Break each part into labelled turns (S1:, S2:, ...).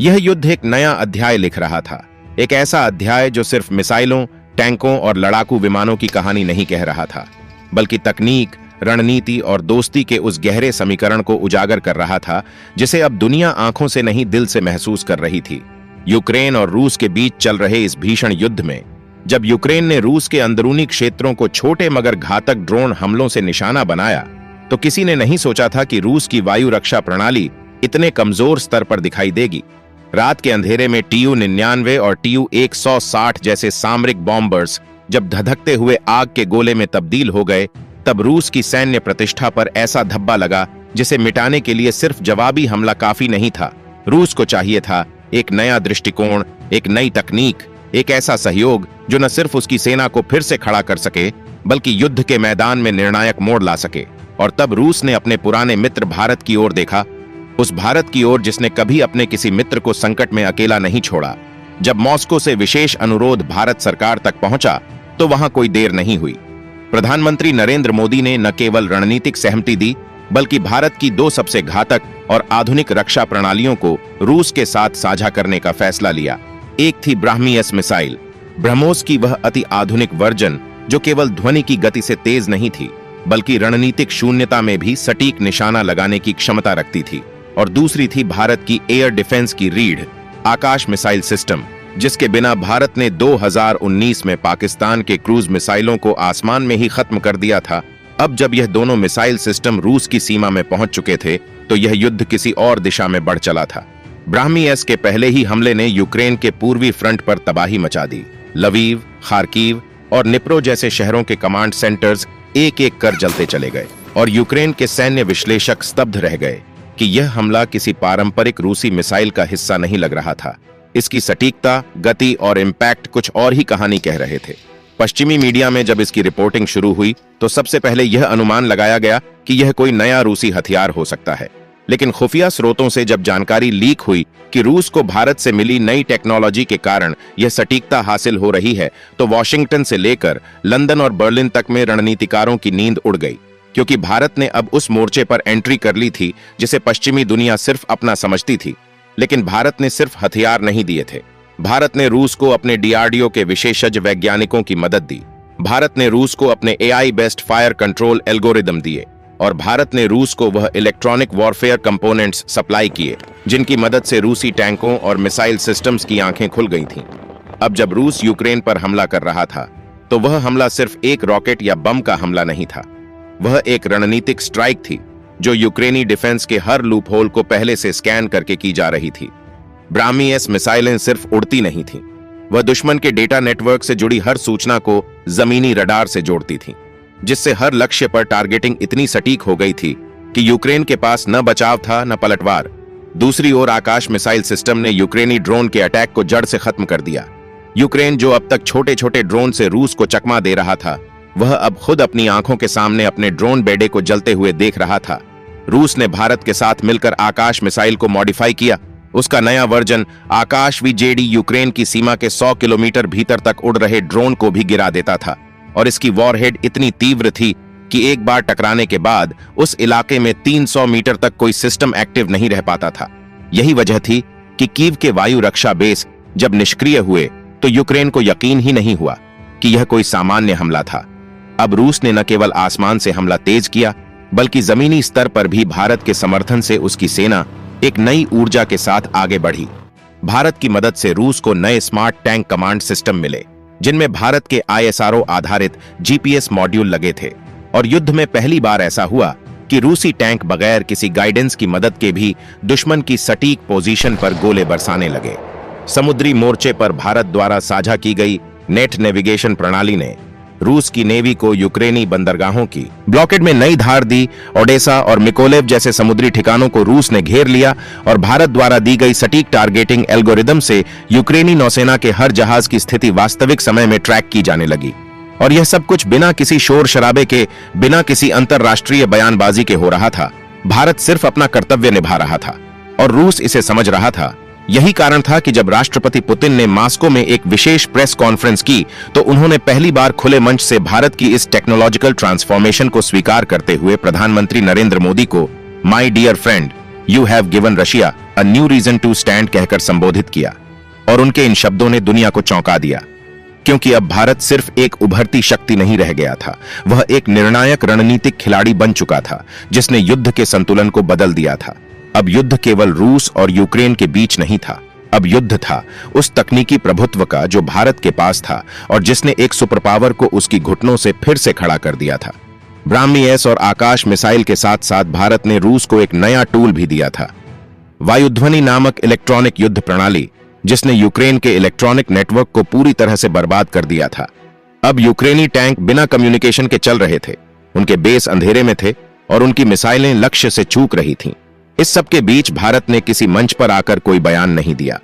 S1: यह युद्ध एक नया अध्याय लिख रहा था, एक ऐसा अध्याय जो सिर्फ मिसाइलों, टैंकों और लड़ाकू विमानों की कहानी नहीं कह रहा था, बल्कि तकनीक, रणनीति और दोस्ती के उस गहरे समीकरण को उजागर कर रहा था जिसे अब दुनिया आंखों से नहीं दिल से महसूस कर रही थी। यूक्रेन और रूस के बीच चल रहे इस भीषण युद्ध में जब यूक्रेन ने रूस के अंदरूनी क्षेत्रों को छोटे मगर घातक ड्रोन हमलों से निशाना बनाया, तो किसी ने नहीं सोचा था कि रूस की वायु रक्षा प्रणाली इतने कमजोर स्तर पर दिखाई देगी। रात के अंधेरे में TU-99 और TU-160 जैसे सामरिक बॉम्बर्स जब धधकते हुए आग के गोले में तब्दील हो गए, तब रूस की सैन्य प्रतिष्ठा पर ऐसा धब्बा लगा जिसे मिटाने के लिए सिर्फ जवाबी हमला काफी नहीं था। रूस को चाहिए था एक नया दृष्टिकोण, एक नई तकनीक, एक ऐसा सहयोग जो न सिर्फ उसकी सेना को फिर से खड़ा कर सके, बल्कि युद्ध के मैदान में निर्णायक मोड़ ला सके। और तब रूस ने अपने पुराने मित्र भारत की ओर देखा, उस भारत की ओर जिसने कभी अपने किसी मित्र को संकट में अकेला नहीं छोड़ा। जब मॉस्को से विशेष अनुरोध भारत सरकार तक पहुंचा, तो वहां कोई देर नहीं हुई। प्रधानमंत्री नरेंद्र मोदी ने न केवल रणनीतिक सहमति दी, बल्कि भारत की 2 सबसे घातक और आधुनिक रक्षा प्रणालियों को रूस के साथ साझा करने का फैसला लिया। एक थी ब्राह्मी-S मिसाइल, ब्रह्मोस की वह अति आधुनिक वर्जन जो केवल ध्वनि की गति से तेज नहीं थी, बल्कि रणनीतिक शून्यता में भी सटीक निशाना लगाने की क्षमता रखती थी। और दूसरी थी भारत की एयर डिफेंस की रीढ़, आकाश मिसाइल सिस्टम, जिसके बिना भारत ने 2019 में पाकिस्तान के क्रूज मिसाइलों को आसमान में ही खत्म कर दिया था। अब जब यह दोनों मिसाइल सिस्टम रूस की सीमा में पहुंच चुके थे, तो यह युद्ध किसी और दिशा में बढ़ चला था। ब्राह्मी-S के पहले ही हमले ने यूक्रेन के पूर्वी फ्रंट पर तबाही मचा दी। लवीव, खार्किव और निप्रो जैसे शहरों के कमांड सेंटर्स एक एक कर जलते चले गए और यूक्रेन के सैन्य विश्लेषक स्तब्ध रह गए कि यह हमला किसी पारंपरिक रूसी मिसाइल का हिस्सा नहीं लग रहा था। इसकी सटीकता, गति और इम्पैक्ट कुछ और ही कहानी कह रहे थे। पश्चिमी मीडिया में जब इसकी रिपोर्टिंग शुरू हुई, तो सबसे पहले यह अनुमान लगाया गया कि यह कोई नया रूसी हथियार हो सकता है। लेकिन खुफिया स्रोतों से जब जानकारी लीक हुई कि रूस को भारत से मिली नई टेक्नोलॉजी के कारण यह सटीकता हासिल हो रही है, तो वॉशिंगटन से लेकर लंदन और बर्लिन तक में रणनीतिकारों की नींद उड़ गई, क्योंकि भारत ने अब उस मोर्चे पर एंट्री कर ली थी जिसे पश्चिमी दुनिया सिर्फ अपना समझती थी। लेकिन भारत ने सिर्फ हथियार नहीं दिए थे। भारत ने रूस को अपने DRDO के विशेषज्ञ वैज्ञानिकों की मदद दी। भारत ने रूस को अपने AI based fire control algorithm दिए और भारत ने रूस को वह इलेक्ट्रॉनिक वॉरफेयर कंपोनेंट्स सप्लाई किए जिनकी मदद से रूसी टैंकों और मिसाइल सिस्टम्स की आंखें खुल गई थीं। अब जब रूस यूक्रेन पर हमला कर रहा था, तो वह हमला सिर्फ एक रॉकेट या बम का हमला नहीं था। वह एक रणनीतिक स्ट्राइक थी जो यूक्रेनी डिफेंस के हर लूप होल को पहले से स्कैन करके की जा रही थी। ब्राह्मी-S मिसाइलें सिर्फ उड़ती नहीं थीं, वह दुश्मन के डेटा नेटवर्क से जुड़ी हर सूचना को जमीनी रडार से जोड़ती थीं, जिससे हर लक्ष्य पर टारगेटिंग इतनी सटीक हो गई थी कि यूक्रेन के पास न बचाव था न पलटवार। दूसरी ओर आकाश मिसाइल सिस्टम ने यूक्रेनी ड्रोन के अटैक को जड़ से खत्म कर दिया। यूक्रेन जो अब तक छोटे छोटे ड्रोन से रूस को चकमा दे रहा था, वह अब खुद अपनी आंखों के सामने अपने ड्रोन बेड़े को जलते हुए देख रहा था। रूस ने भारत के साथ मिलकर आकाश मिसाइल को मॉडिफाई किया। उसका नया वर्जन आकाश VJD यूक्रेन की सीमा के 100 किलोमीटर भीतर तक उड़ रहे ड्रोन को भी गिरा देता था और इसकी वॉरहेड इतनी तीव्र थी कि एक बार टकराने के बाद उस इलाके में 300 मीटर तक कोई सिस्टम एक्टिव नहीं रह पाता था। यही वजह थी कि कीव के वायु रक्षा बेस जब निष्क्रिय हुए, तो यूक्रेन को यकीन ही नहीं हुआ कि यह कोई सामान्य हमला था। अब रूस ने न केवल आसमान से हमला तेज किया, बल्कि जमीनी स्तर पर भी भारत के समर्थन से उसकी सेना एक नई ऊर्जा के साथ आगे बढ़ी। भारत की मदद से रूस को नए स्मार्ट टैंक कमांड सिस्टम मिले, जिनमें भारत के ISRO आधारित GPS मॉड्यूल लगे थे। और युद्ध में पहली बार ऐसा हुआ कि रूसी टैंक बगैर किसी गाइडेंस की मदद के भी दुश्मन की सटीक पोजीशन पर गोले बरसाने लगे। समुद्री मोर्चे पर भारत द्वारा साझा की गई नेट नेविगेशन प्रणाली ने रूस की नेवी को यूक्रेनी बंदरगाहों की ब्लॉकेड में नई धार दी। ओडेसा और मिकोलेव जैसे समुद्री ठिकानों को रूस ने घेर लिया और भारत द्वारा दी गई सटीक टारगेटिंग एल्गोरिदम से यूक्रेनी नौसेना के हर जहाज की स्थिति वास्तविक समय में ट्रैक की जाने लगी। और यह सब कुछ बिना किसी शोर शराबे के, बिना किसी अंतरराष्ट्रीय बयानबाजी के हो रहा था। भारत सिर्फ अपना कर्तव्य निभा रहा था और रूस इसे समझ रहा था। यही कारण था कि जब राष्ट्रपति पुतिन ने मॉस्को में एक विशेष प्रेस कॉन्फ्रेंस की, तो उन्होंने पहली बार खुले मंच से भारत की इस टेक्नोलॉजिकल ट्रांसफॉर्मेशन को स्वीकार करते हुए प्रधानमंत्री नरेंद्र मोदी को my dear friend you have given Russia a new reason to stand कहकर संबोधित किया। और उनके इन शब्दों ने दुनिया को चौंका दिया, क्योंकि अब भारत सिर्फ एक उभरती शक्ति नहीं रह गया था, वह एक निर्णायक रणनीतिक खिलाड़ी बन चुका था जिसने युद्ध के संतुलन को बदल दिया था। अब युद्ध केवल रूस और यूक्रेन के बीच नहीं था, अब युद्ध था उस तकनीकी प्रभुत्व का जो भारत के पास था और जिसने एक सुपर पावर को उसकी घुटनों से फिर से खड़ा कर दिया था। ब्राह्मी-एस और आकाश मिसाइल के साथ साथ भारत ने रूस को एक नया टूल भी दिया था, वायुध्वनि नामक इलेक्ट्रॉनिक युद्ध प्रणाली, जिसने यूक्रेन के इलेक्ट्रॉनिक नेटवर्क को पूरी तरह से बर्बाद कर दिया था। अब यूक्रेनी टैंक बिना कम्युनिकेशन के चल रहे थे, उनके बेस अंधेरे में थे और उनकी मिसाइलें लक्ष्य से चूक रही थीं। इस सब के बीच भारत ने किसी मंच पर आकर कोई बयान नहीं दिया,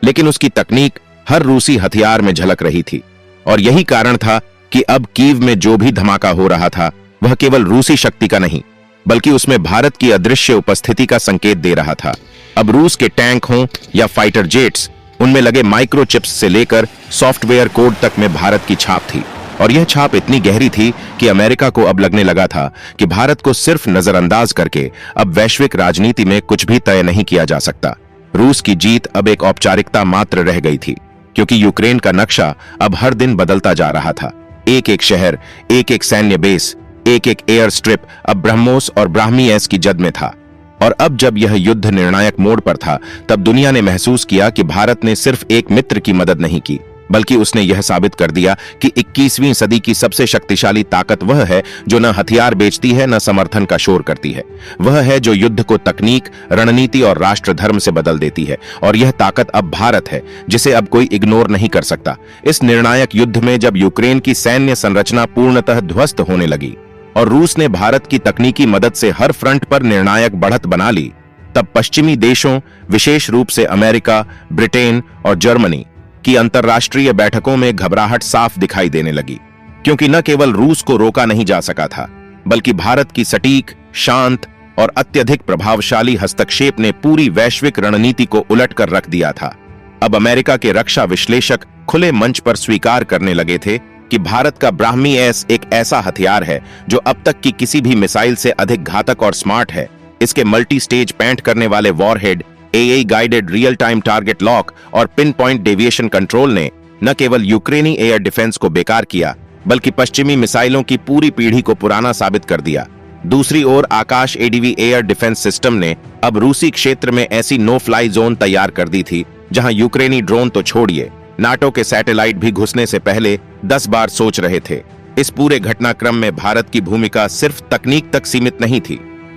S1: लेकिन उसकी तकनीक हर रूसी हथियार में झलक रही थी। और यही कारण था कि अब कीव में जो भी धमाका हो रहा था वह केवल रूसी शक्ति का नहीं, बल्कि उसमें भारत की अदृश्य उपस्थिति का संकेत दे रहा था। अब रूस के टैंक हों या फाइटर जेट्स, उनमें लगे माइक्रोचिप्स से लेकर सॉफ्टवेयर कोड तक में भारत की छाप थी। और यह छाप इतनी गहरी थी कि अमेरिका को अब लगने लगा था कि भारत को सिर्फ नजरअंदाज करके अब वैश्विक राजनीति में कुछ भी तय नहीं किया जा सकता। रूस की जीत अब एक औपचारिकता मात्र रह गई थी, क्योंकि यूक्रेन का नक्शा अब हर दिन बदलता जा रहा था। एक एक शहर, एक एक सैन्य बेस, एक एक एयर स्ट्रिप अब ब्रह्मोस और ब्राह्मी-एस की जद में था। और अब जब यह युद्ध निर्णायक मोड़ पर था, तब दुनिया ने महसूस किया कि भारत ने सिर्फ एक मित्र की मदद नहीं की, बल्कि उसने यह साबित कर दिया कि 21वीं सदी की सबसे शक्तिशाली ताकत वह है जो न हथियार बेचती है, न समर्थन का शोर करती है। वह है जो युद्ध को तकनीक, रणनीति और राष्ट्र धर्म से बदल देती है। और यह ताकत अब भारत है, जिसे अब कोई इग्नोर नहीं कर सकता। इस निर्णायक युद्ध में जब यूक्रेन की सैन्य संरचना पूर्णतः ध्वस्त होने लगी और रूस ने भारत की तकनीकी मदद से हर फ्रंट पर निर्णायक बढ़त बना ली, तब पश्चिमी देशों, विशेष रूप से अमेरिका, ब्रिटेन और जर्मनी की अंतर्राष्ट्रीय बैठकों में घबराहट साफ दिखाई देने लगी, क्योंकि न केवल रूस को रोका नहीं जा सका था, बल्कि भारत की सटीक, शांत और अत्यधिक प्रभावशाली हस्तक्षेप ने पूरी वैश्विक रणनीति को उलट कर रख दिया था। अब अमेरिका के रक्षा विश्लेषक खुले मंच पर स्वीकार करने लगे थे कि भारत का ब्राह्मी-एस एक ऐसा हथियार है जो अब तक की किसी भी मिसाइल से अधिक घातक और स्मार्ट है। इसके मल्टी स्टेज पैंट करने वाले warhead, AI guided real time target lock और पिन पॉइंट डेविएशन कंट्रोल ने न केवल यूक्रेनी एयर डिफेंस को बेकार किया, बल्कि पश्चिमी मिसाइलों की पूरी पीढ़ी को पुराना साबित कर दिया। दूसरी ओर आकाश ADV एयर डिफेंस सिस्टम ने अब रूसी क्षेत्र में ऐसी नो फ्लाई जोन तैयार कर दी थी जहां यूक्रेनी ड्रोन तो छोड़िए, नाटो के सैटेलाइट भी घुसने से पहले 10 बार सोच रहे थे। इस पूरे घटनाक्रम में भारत की भूमिका सिर्फ तकनीक तक सीमित नहीं थी।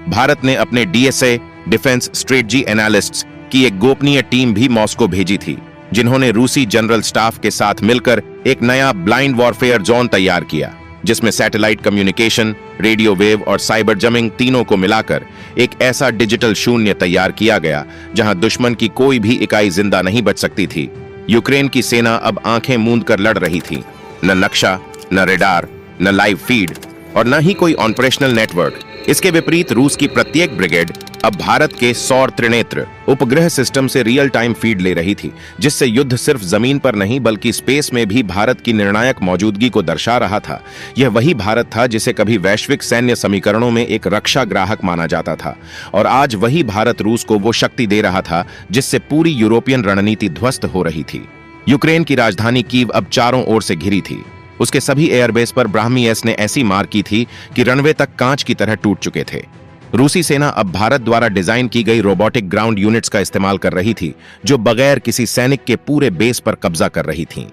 S1: भारत ने अपने DSA डिफेंस स्ट्रेटजी एनालिस्ट्स की एक गोपनीय टीम भी मॉस्को भेजी थी, जिन्होंने रूसी जनरल स्टाफ के साथ मिलकर एक नया ब्लाइंड वॉरफेयर जोन तैयार किया, जिसमें सैटेलाइट कम्युनिकेशन, रेडियो वेव और साइबर जमिंग तीनों को मिलाकर एक ऐसा डिजिटल शून्य तैयार किया गया जहां दुश्मन की कोई भी इकाई जिंदा नहीं बच सकती थी। यूक्रेन की सेना अब आंखें मूंद कर लड़ रही थी। न नक्शा, न रेडार, न लाइव फीड और न ही कोई ऑपरेशनल नेटवर्क। इसके विपरीत रूस की प्रत्येक ब्रिगेड अब भारत के सौर त्रिनेत्र उपग्रह सिस्टम से रियल टाइम फीड ले रही थी, जिससे युद्ध सिर्फ जमीन पर नहीं बल्कि स्पेस में भी भारत की निर्णायक मौजूदगी को दर्शा रहा था। यह वही भारत था जिसे कभी वैश्विक सैन्य समीकरणों में एक रक्षा ग्राहक माना जाता था, और आज वही भारत रूस को वो शक्ति दे रहा था जिससे पूरी यूरोपियन रणनीति ध्वस्त हो रही थी। यूक्रेन की राजधानी कीव अब चारों ओर से घिरी थी। उसके सभी एयरबेस पर ब्राह्मी-एस ने ऐसी मार की थी कि रनवे तक कांच की तरह टूट चुके थे। रूसी सेना अब भारत द्वारा डिजाइन की गई रोबोटिक ग्राउंड यूनिट्स का इस्तेमाल कर रही थी, जो बगैर किसी सैनिक के पूरे बेस पर कब्जा कर रही थीं।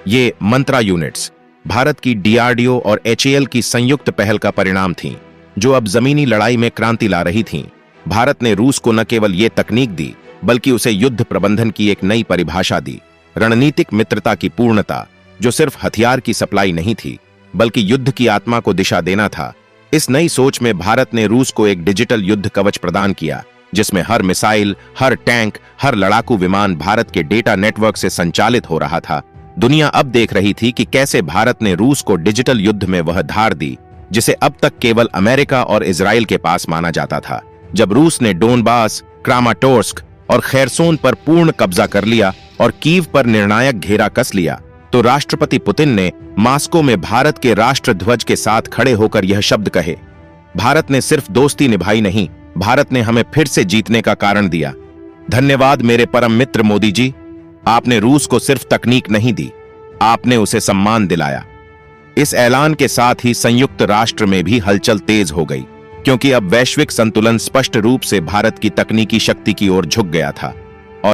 S1: ये मंत्रा यूनिट्स भारत की DRDO और HAL की संयुक्त पहल का परिणाम थीं, जो अब जमीनी लड़ाई में क्रांति ला रही थीं। भारत ने रूस को न केवल ये तकनीक दी, बल्कि उसे युद्ध प्रबंधन की एक नई परिभाषा दी, रणनीतिक मित्रता की पूर्णता, जो सिर्फ हथियार की सप्लाई नहीं थी, बल्कि युद्ध की आत्मा को दिशा देना था। इस नई सोच में भारत ने रूस को एक डिजिटल युद्ध कवच प्रदान किया, जिसमें हर मिसाइल, हर टैंक, हर लड़ाकू विमान भारत के डेटा नेटवर्क से संचालित हो रहा था। दुनिया अब देख रही थी कि कैसे भारत ने रूस को डिजिटल युद्ध में वह धार दी जिसे अब तक केवल अमेरिका और इजराइल के पास माना जाता था। जब रूस ने डोनबास, क्रामाटोर्स्क और खैरसोन पर पूर्ण कब्जा कर लिया और कीव पर निर्णायक घेरा कस लिया, तो राष्ट्रपति पुतिन ने मास्को में भारत के राष्ट्र ध्वज के साथ खड़े होकर यह शब्द कहे। भारत ने सिर्फ दोस्ती निभाई नहीं, भारत ने हमें फिर से जीतने का कारण दिया। धन्यवाद मेरे परम मित्र मोदी जी। आपने रूस को सिर्फ तकनीक नहीं दी, आपने उसे सम्मान दिलाया। इस ऐलान के साथ ही संयुक्त राष्ट्र में भी हलचल तेज हो गई, क्योंकि अब वैश्विक संतुलन स्पष्ट रूप से भारत की तकनीकी शक्ति की ओर झुक गया था।